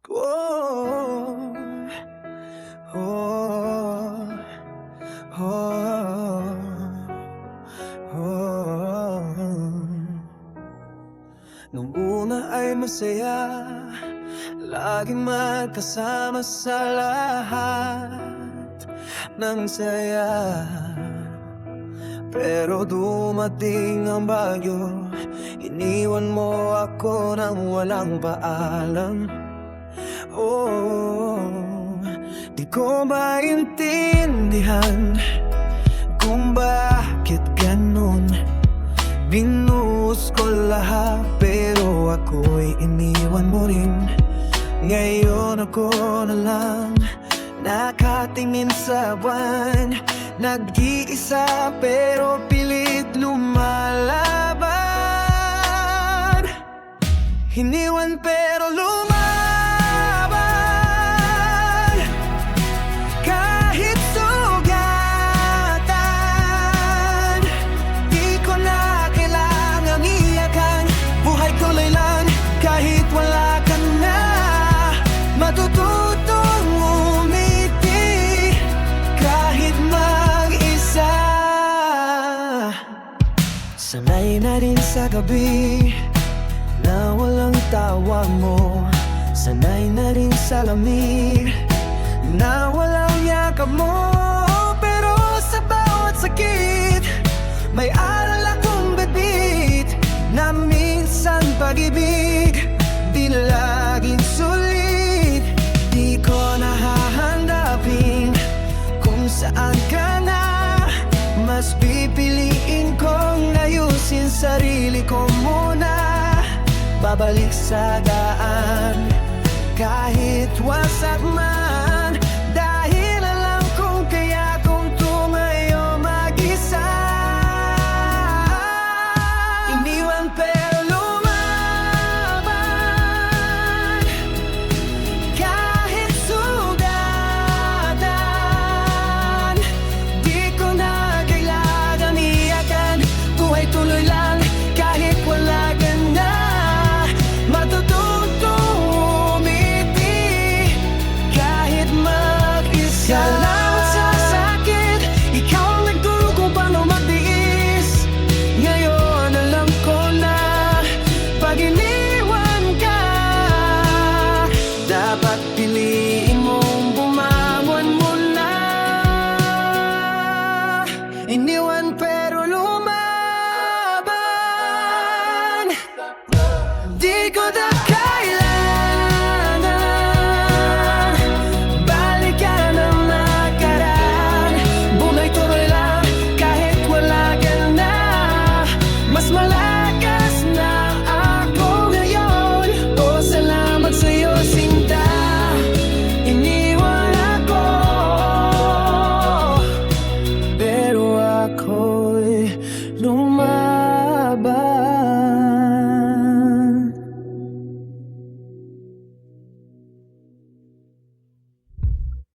Oh, oh, oh, oh. Nung una ay masaya, laging magkasama sa lahat ng saya. Pero dumating ang bagyo, iniwan mo ako nang walang paalam. Oh, di ko maintindihan kung bakit ganun. Binuhos ko lahat pero ako'y iniwan mo rin. Ngayon ako na lang nakatingin sa buwan, nag-iisa pero pilit lumalaban. Iniwan pero lumaban. Kahit sugatan, di ko na kailangang iyakan. Buhay tuloy lang kahit wala ka na. Matututong umiti kahit mag-isa. Sanay na rin sa gabi na walang tawag mo. Sanay na rin sa lamig na walang yakap mo. Pero sa bawat sakit may aral akong bitbit na minsan pag-ibig di laging sulit. Di ko nahahandapin kung saan ka na. Mas pipiliin kong ayusin sarili ko muna. Babalik sa daan kahit wasak man.